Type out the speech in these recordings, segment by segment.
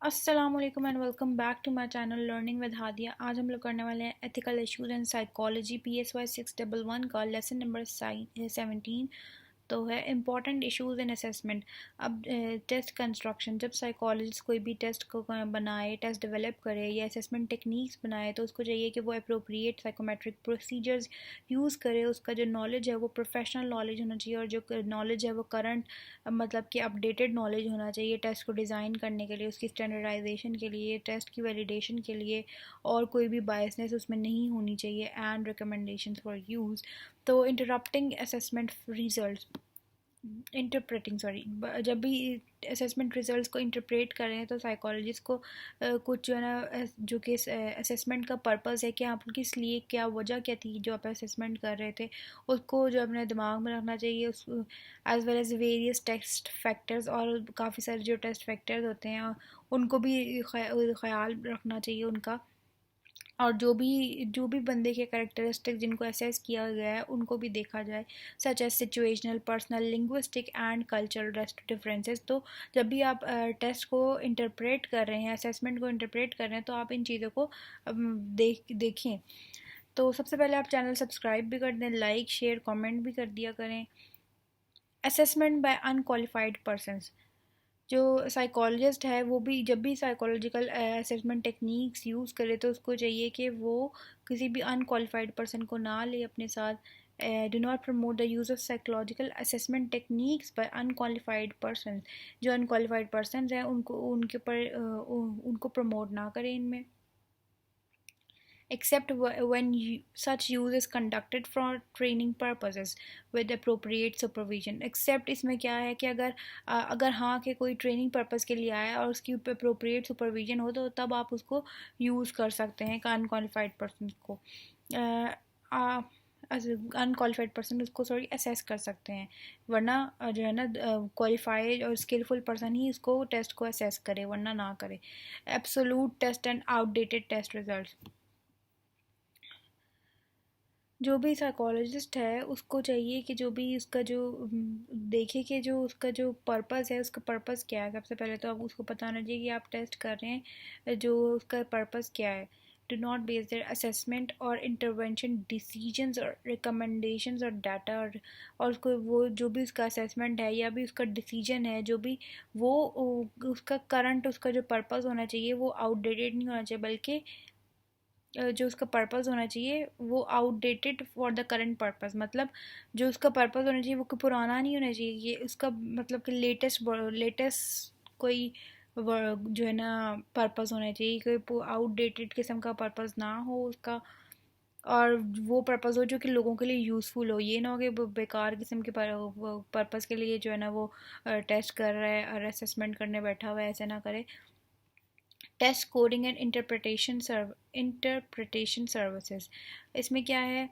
अस्सलामुअलैकुम and welcome back to my channel learning with Hadiya. आज हम लोग करने वाले हैं ethical issues and psychology PSY 611 का लेसन नंबर 17। तो है इम्पॉर्टेंट इश्यूज इन असेसमेंट। अब टेस्ट कंस्ट्रक्शन, जब साइकोलॉजिस्ट कोई भी टेस्ट को बनाए, टेस्ट डेवलप करे या असेसमेंट टेक्निक्स बनाए तो उसको चाहिए कि वो अप्रोप्रिएट साइकोमेट्रिक प्रोसीजर्स यूज़ करे। उसका जो नॉलेज है वो प्रोफेशनल नॉलेज होना चाहिए और जो नॉलेज है वो करंट मतलब कि अपडेटेड नॉलेज होना चाहिए टेस्ट को डिज़ाइन करने के लिए, उसकी स्टैंडर्डाइजेशन के लिए, टेस्ट की वैलिडेशन के लिए, और कोई भी बायसनेस उसमें नहीं होनी चाहिए एंड रिकमेंडेशंस फॉर यूज़। तो interrupting assessment result, interpreting sorry, जब भी असेसमेंट रिजल्ट्स को इंटरप्रेट कर रहे हैं तो साइकोलॉजिस्ट को कुछ जो है ना, जो कि असेसमेंट का पर्पस है कि आप किस लिए, क्या वजह क्या थी जो आप असेसमेंट कर रहे थे, उसको जो अपने दिमाग में रखना चाहिए। उस as well as various test factors, और काफ़ी सारे जो टेस्ट फैक्टर्स होते हैं उनको भी ख्याल रखना चाहिए उनका। और जो भी बंदे के कैरेक्टरिस्टिक जिनको असेस किया गया है उनको भी देखा जाए, such as situational, personal, linguistic and cultural differences. तो जब भी आप टेस्ट को इंटरप्रेट कर रहे हैं, असेसमेंट को इंटरप्रेट कर रहे हैं, तो आप इन चीज़ों को देखें। तो सबसे पहले आप चैनल सब्सक्राइब भी कर दें, लाइक शेयर कमेंट भी कर दिया करें। असेसमेंट बाय अनक्वालिफाइड पर्सनस, जो साइकोलॉजिस्ट है वो भी जब भी साइकोलॉजिकल असेसमेंट टेक्निक्स यूज़ करे तो उसको चाहिए कि वो किसी भी अनक्वालिफाइड पर्सन को ना ले अपने साथ। Do not promote the use of psychological assessment techniques by unqualified person. जो अनक्वालिफाइड पर्सन हैं उनको उनके ऊपर उनको प्रमोट ना करें इनमें। except when such use is conducted for training purposes with appropriate supervision। except इसमें क्या है कि अगर हाँ कि कोई ट्रेनिंग पर्पस के लिए आया और उसकी अप्रोप्रिएट सुपरविजन हो तो तब आप उसको यूज़ कर सकते हैं अनक्वालिफाइड पर्सन को। अनक्वालिफाइड पर्सन उसको सॉरी असेस कर सकते हैं, वरना जो है ना क्वालिफाइड और स्किलफुल पर्सन ही इसको टेस्ट को असेस करे, वरना ना करे। Absolute test and outdated test result, जो भी साइकोलॉजिस्ट है उसको चाहिए कि जो भी उसका जो देखे कि जो उसका जो पर्पस है, उसका पर्पस क्या है। सबसे पहले तो अब उसको पता होना चाहिए कि आप टेस्ट कर रहे हैं, जो उसका पर्पस क्या है। Do not base their assessment और इंटरवेंशन डिसीजंस और रिकमेंडेशंस और डाटा, और उसको वो जो भी उसका असेसमेंट है या भी उसका डिसीजन है, जो भी वो उसका करंट, उसका जो पर्पस होना चाहिए वो आउटडेटेड नहीं होना चाहिए, बल्कि जो उसका पर्पस होना चाहिए वो outdated for the current purpose. मतलब जो उसका पर्पस होना चाहिए वो पुराना नहीं होना चाहिए, ये उसका मतलब कि लेटेस्ट कोई जो है ना पर्पस होना चाहिए, कोई आउटडेटेड किस्म का पर्पस ना हो उसका। और वो पर्पस हो जो कि लोगों के लिए यूज़फुल हो, ये ना हो कि बेकार किस्म के पर्पस के लिए जो है ना वो टेस्ट कर रहा है और असेसमेंट करने बैठा हुआ है, ऐसे ना करे। Test coding and interpretation services, इसमें क्या है,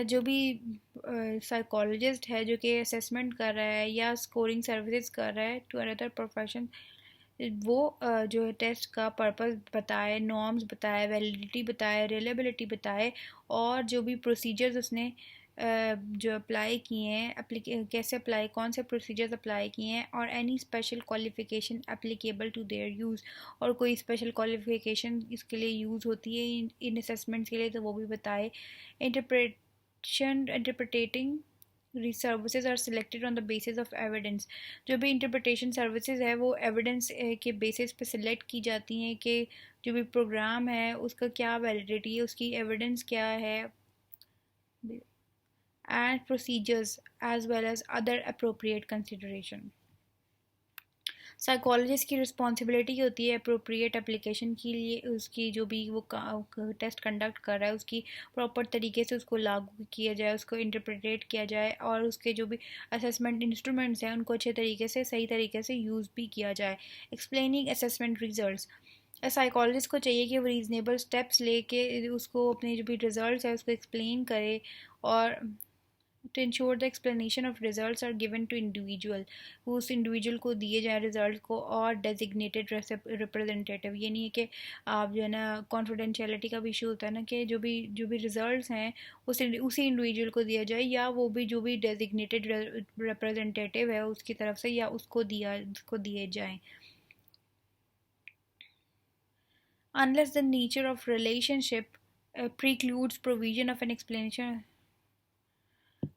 जो भी साइकोलॉजिस्ट है जो कि असेसमेंट कर रहा है या स्कोरिंग सर्विसेज कर रहा है टू अनदर प्रोफेशन, वो जो टेस्ट का पर्पस बताए, नॉर्म्स बताए, वैलिडिटी बताए, रिलेबिलिटी बताए, और जो भी प्रोसीजर्स उसने जो अप्लाई किए हैं, कैसे अप्लाई, कौन से प्रोसीजर्स अप्लाई किए हैं, और any special qualification applicable to their use, और कोई स्पेशल क्वालिफिकेशन इसके लिए यूज़ होती है इन असेसमेंट्स के लिए तो वो भी बताए। Interpreting services are selected on the basis of evidence, जो भी इंटरप्रिटेशन सर्विसेज है वो एविडेंस के बेसिस पे सिलेक्ट की जाती हैं कि जो भी प्रोग्राम है उसका क्या वैलिडिटी है, उसकी एविडेंस क्या है, and procedures as well as other appropriate consideration। Psychologist की रिस्पॉन्सिबिलिटी होती है अप्रोप्रिएट एप्लीकेशन के लिए, उसकी जो भी वो टेस्ट कंडक्ट कर रहा है उसकी प्रॉपर तरीके से उसको लागू किया जाए, उसको इंटरप्रेट किया जाए, और उसके जो भी असेसमेंट इंस्ट्रूमेंट्स हैं उनको अच्छे तरीके से, सही तरीके से यूज़ भी किया जाए। एक्सप्लेनिंग असेसमेंट रिजल्ट्स, साइकोलॉजिस्ट को चाहिए कि वो रीजनेबल स्टेप्स लेके उसको अपने जो भी रिजल्ट्स है उसको एक्सप्लेन करे, और to ensure the explanation of results are given to individual, उस इंडिविजुअल को दिए जाए रिजल्ट को, और डेजिग्नेटेड रिप्रेजेंटेटिव। ये नहीं है कि आप जो है ना, कॉन्फिडेंशियलिटी का भी इशू होता है ना, कि जो भी रिजल्ट्स हैं उसी इंडिविजुअल को दिया जाए, या वो भी जो भी डेजिग्नेटेड रिप्रेजेंटेटिव है उसकी तरफ से, या उसको दिए जाएँ। unless the nature of relationship precludes provision of an explanation.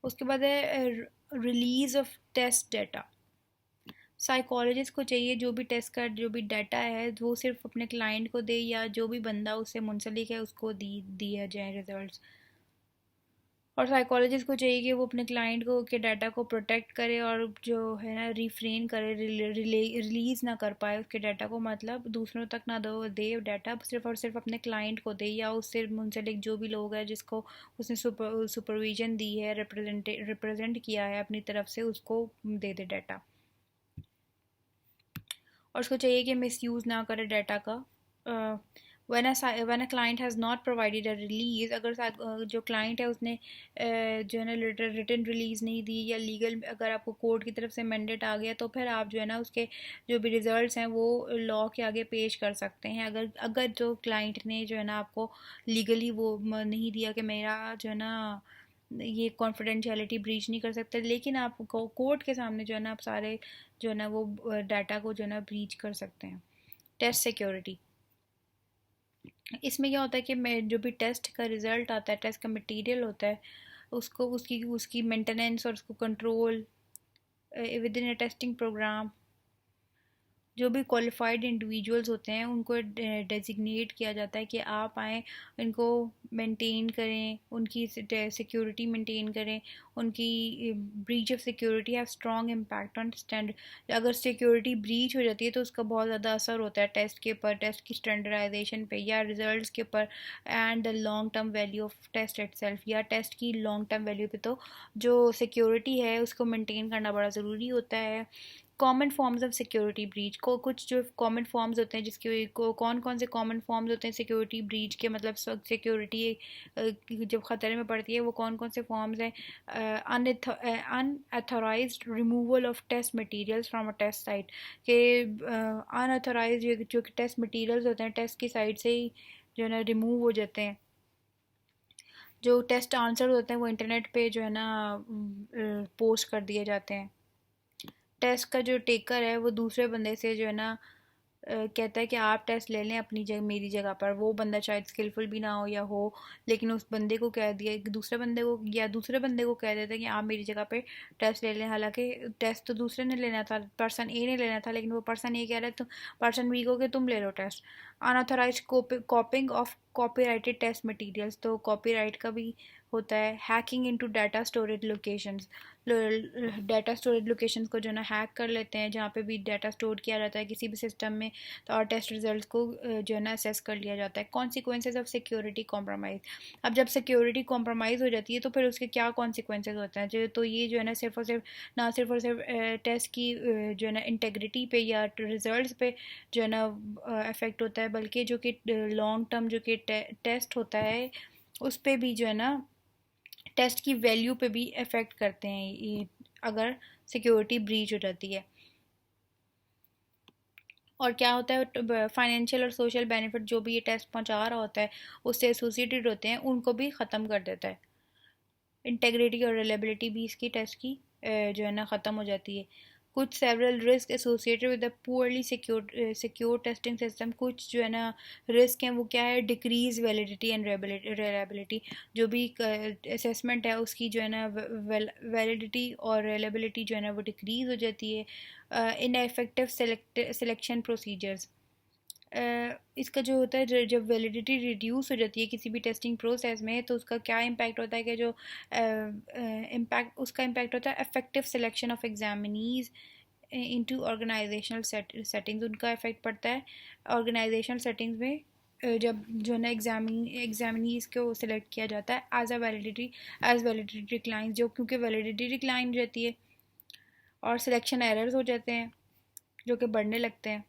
उसके बाद है release of test data. Psychologist को चाहिए जो भी टेस्ट का जो भी डाटा है वो सिर्फ अपने क्लाइंट को दे या जो भी बंदा उससे मुंसलिक है उसको दिया जाए रिजल्ट्स। और साइकोलॉजिस्ट को चाहिए कि वो अपने क्लाइंट को के डाटा को प्रोटेक्ट करे और जो है ना रिफ्रेन करे, रिलीज़ ना कर पाए उसके डाटा को, मतलब दूसरों तक ना दे डाटा, सिर्फ और सिर्फ अपने क्लाइंट को दे या उससे मुंसलिक जो भी लोग हैं जिसको उसने सुपरविजन दी है, रिप्रेजेंट किया है अपनी तरफ से, उसको दे दे डाटा। और उसको चाहिए कि मिसयूज़ ना करे डाटा का। when a client has not provided a release, अगर जो क्लाइंट है उसने जो है ना रिटन रिलीज नहीं दी या लीगल अगर आपको कोर्ट की तरफ से मैंडेट आ गया तो फिर आप जो है ना उसके जो भी रिजल्ट्स हैं वो लॉ के आगे पेश कर सकते हैं। अगर अगर जो क्लाइंट ने जो है ना आपको लीगली वो नहीं दिया कि मेरा जो है ना ये कॉन्फिडेंशियलिटी ब्रीच नहीं कर सकते, लेकिन आप कोर्ट के सामने जो है ना आप सारे जो है ना वो डाटा को जो है ना ब्रीच कर सकते हैं। टेस्ट सिक्योरिटी, इसमें क्या होता है कि मैं जो भी टेस्ट का रिज़ल्ट आता है, टेस्ट का मटेरियल होता है, उसको उसकी उसकी मेंटेनेंस और उसको control within a testing program, जो भी क्वालिफाइड इंडिविजुअल्स होते हैं उनको डेजिग्नेट किया जाता है कि आप आएँ, इनको मेंटेन करें, उनकी सिक्योरिटी मेंटेन करें, उनकी breach of security have strong impact on standard. अगर सिक्योरिटी ब्रीच हो जाती है तो उसका बहुत ज़्यादा असर होता है टेस्ट के ऊपर, टेस्ट की स्टैंडर्डाइजेशन पे या रिजल्ट्स के ऊपर, and the long term value of test itself या टेस्ट की लॉन्ग टर्म वैल्यू पे। तो जो सिक्योरिटी है उसको मेंटेन करना बड़ा ज़रूरी होता है। Common forms of security breach को, कुछ जो कॉमन फॉर्म्स होते हैं जिसके को कौन कौन से कॉमन फॉर्म्स होते हैं सिक्योरिटी ब्रीच के, मतलब सिक्योरिटी जब ख़तरे में पड़ती है वो कौन कौन से फॉर्म्स हैं। Unauthorised removal of test materials from a test site, के अनअथोराइज्ड जो टेस्ट मटेरियल्स होते हैं टेस्ट की साइट से ही जो है ना रिमूव हो जाते हैं। जो टेस्ट आंसर होते हैं वो इंटरनेट पे जो है ना पोस्ट कर दिए जाते हैं। टेस्ट का जो टेकर है वो दूसरे बंदे से जो है ना कहता है कि आप टेस्ट ले लें अपनी जगह मेरी जगह पर, वो बंदा शायद स्किलफुल भी ना हो या हो, लेकिन उस बंदे को कह दिया कि दूसरे बंदे को या दूसरे बंदे को कह देता है कि आप मेरी जगह पे टेस्ट ले लें, हालांकि टेस्ट तो दूसरे ने लेना था, पर्सन ए ने लेना था, लेकिन वो पर्सन ए कह रहा है तो पर्सन बी को कि तुम ले लो test. Unauthorised copying of copyrighted test materials, तो कॉपीराइट का भी होता है। Hacking into data storage locations, data storage locations को जो है ना हैक कर लेते हैं जहाँ पे भी डाटा स्टोर किया जाता है किसी भी सिस्टम में, तो और टेस्ट रिजल्ट्स को जो है ना असेस कर लिया जाता है। कॉन्सिक्वेंसेज ऑफ सिक्योरिटी कॉम्प्रोमाइज़, अब जब सिक्योरिटी कॉम्प्रोमाइज़ हो जाती है तो फिर उसके क्या कॉन्सिक्वेंसेज होते हैं, जो तो ये जो है ना सिर्फ और सिर्फ ना सिर्फ और सिर्फ टेस्ट की जो है ना इंटेग्रिटी पे या रिजल्ट्स पे जो है ना इफेक्ट होता है, बल्कि जो कि लॉन्ग टर्म जो कि टेस्ट होता है उस पर भी जो है ना टेस्ट की वैल्यू पे भी इफ़ेक्ट करते हैं ये अगर सिक्योरिटी ब्रीच हो जाती है। और क्या होता है फाइनेंशियल और सोशल बेनिफिट जो भी ये टेस्ट पहुंचा रहा होता है उससे एसोसिएटेड होते हैं उनको भी ख़त्म कर देता है। इंटेग्रिटी और रिलेबिलिटी भी इसकी टेस्ट की जो है ना ख़त्म हो जाती है। कुछ several risk associated with the poorly secure testing system, कुछ जो है ना रिस्क हैं वो क्या है, डिक्रीज वैलिडिटी एंड रिलायबिलिटी, जो भी असेसमेंट है उसकी जो है ना वैलिडिटी और रिलायबिलिटी जो है ना वो डिक्रीज हो जाती है। इनएफेक्टिव सिलेक्शन प्रोसीजर्स, इसका जो होता है जब वैलिडिटी रिड्यूस हो जाती है किसी भी टेस्टिंग प्रोसेस में तो उसका क्या इम्पैक्ट होता है कि जो इम्पैक्ट उसका इम्पैक्ट होता है effective selection of examinees into organisational settings, उनका इफेक्ट पड़ता है ऑर्गेनाइजेशनल सेटिंग्स में जब जो है ना एग्जामिनीज को सिलेक्ट किया जाता है एज वैलिडिटी डिक्लाइन, जो क्योंकि वैलिडिटी डिक्लाइन हो जाती है और सिलेक्शन एरर्स हो जाते हैं जो कि बढ़ने लगते हैं।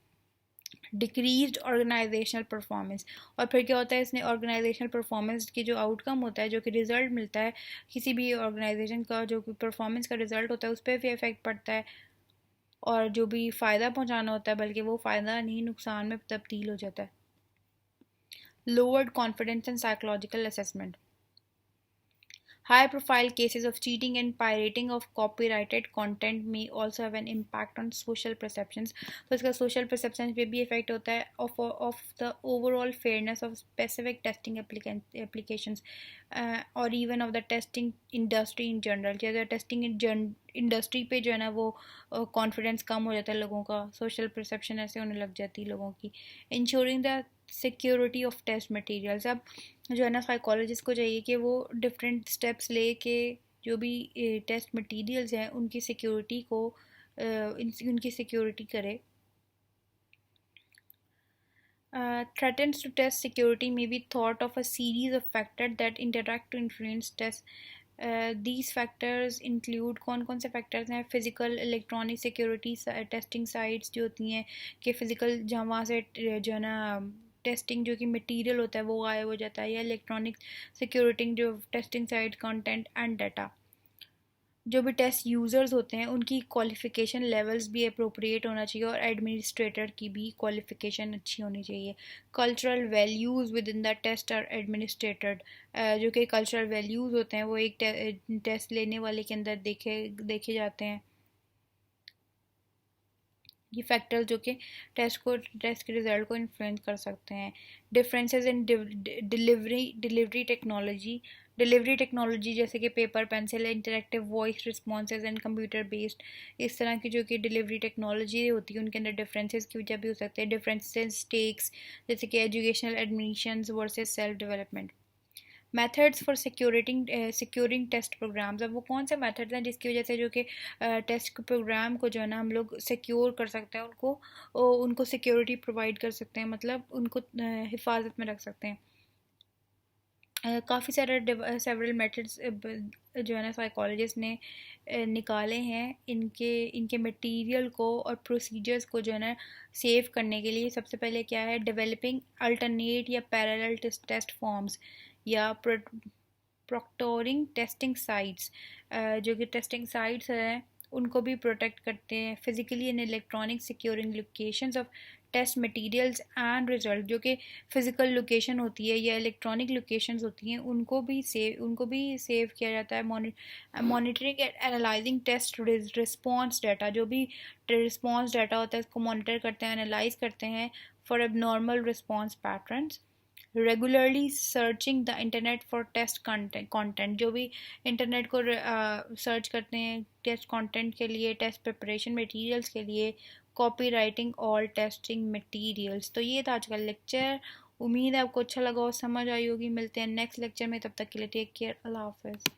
डिक्रीज्ड ऑर्गेनाइजेशनल परफॉर्मेंस, और फिर क्या होता है इसने ऑर्गेनाइजेशनल परफॉर्मेंस की जो आउटकम होता है जो कि रिजल्ट मिलता है किसी भी ऑर्गेनाइजेशन का, जो कि परफॉर्मेंस का रिजल्ट होता है उस पर भी इफेक्ट पड़ता है और जो भी फ़ायदा पहुंचाना होता है बल्कि वो फ़ायदा नहीं नुकसान में तब्दील हो जाता है। Lowered confidence and psychological assessment, High profile cases of cheating and pirating of copyrighted content may also have an impact on social perceptions. तो इसका social perceptions पे भी effect होता है of the overall fairness of specific testing applications or even of the testing industry in general. जैसे testing industry पे जो है ना वो कॉन्फिडेंस कम हो जाता है लोगों का, सोशल परसेप्शन ऐसे होने लग जाती है लोगों की. Ensuring the security of test materials. अब जो है ना साइकोलॉजिस्ट को चाहिए कि वो डिफरेंट स्टेप्स ले के जो भी टेस्ट मटेरियल्स हैं उनकी सिक्योरिटी को उनकी सिक्योरिटी करे. Threatens to test security may be thought of a series of factors that interact to influence test. These factors include कौन कौन से factors हैं? Physical electronic security testing sites जो होती हैं कि फिजिकल जहाँ वहाँ से जो है ना टेस्टिंग जो कि मटेरियल होता है वो गायब हो जाता है, या इलेक्ट्रॉनिक सिक्योरिटी जो testing site content and data. जो भी टेस्ट यूज़र्स होते हैं उनकी क्वालिफ़िकेशन लेवल्स भी अप्रोप्रिएट होना चाहिए और एडमिनिस्ट्रेटर की भी क्वालिफ़िकेशन अच्छी होनी चाहिए. Cultural values within the test are administered. जो कि कल्चरल वैल्यूज़ होते हैं वो एक टेस्ट लेने वाले के अंदर देखे जाते हैं. ये फैक्टर्स जो कि टेस्ट के रिज़ल्ट को इन्फ्लुएंस कर सकते हैं. डिफरेंसेस इन डिलीवरी टेक्नोलॉजी जैसे कि paper pencil, interactive voice responses and computer based, इस तरह की जो कि डिलीवरी टेक्नोलॉजी होती है उनके अंदर डिफरेंसेस की वजह भी हो सकते हैं. डिफरेंसेस स्टेक्स जैसे कि educational admissions versus self development. Methods for securing test programs. अब वो कौन से मेथड्स हैं जिसकी वजह से जो कि टेस्ट प्रोग्राम को जो है ना हम लोग सिक्योर कर सकते हैं, उनको सिक्योरिटी प्रोवाइड कर सकते हैं, मतलब उनको हिफाजत में रख सकते हैं. काफ़ी सारे सेवरल मेथड्स जो है ना साइकोलॉजिस्ट ने निकाले हैं इनके मटेरियल को और प्रोसीजर्स को जो है ना सेव करने के लिए. सबसे पहले क्या है? डेवलपिंग अल्टरनेट या पैरेलल टेस्ट फॉर्म्स या प्रोक्टोरिंग टेस्टिंग साइट्स. जो कि टेस्टिंग साइट्स हैं उनको भी प्रोटेक्ट करते हैं. Physically and electronic securing locations of test materials and result. जो कि फ़िज़िकल लोकेशन होती है या इलेक्ट्रॉनिक लोकेशंस होती हैं उनको भी सेव किया जाता है. Monitoring and analysing test response data. जो भी रिस्पॉन्स डाटा होता है उसको मॉनिटर करते हैं, एनालाइज करते हैं for abnormal response patterns. Regularly searching the internet for test content. जो भी इंटरनेट को सर्च करते हैं टेस्ट कंटेंट के लिए, टेस्ट प्रिपरेशन मटेरियल्स के लिए. Copy writing all testing materials. तो ये था आज का लेक्चर. उम्मीद है आपको अच्छा लगा और समझ आई होगी. मिलते हैं नेक्स्ट लेक्चर में, तब तक के लिए टेक केयर. अल्लाह हाफिज़.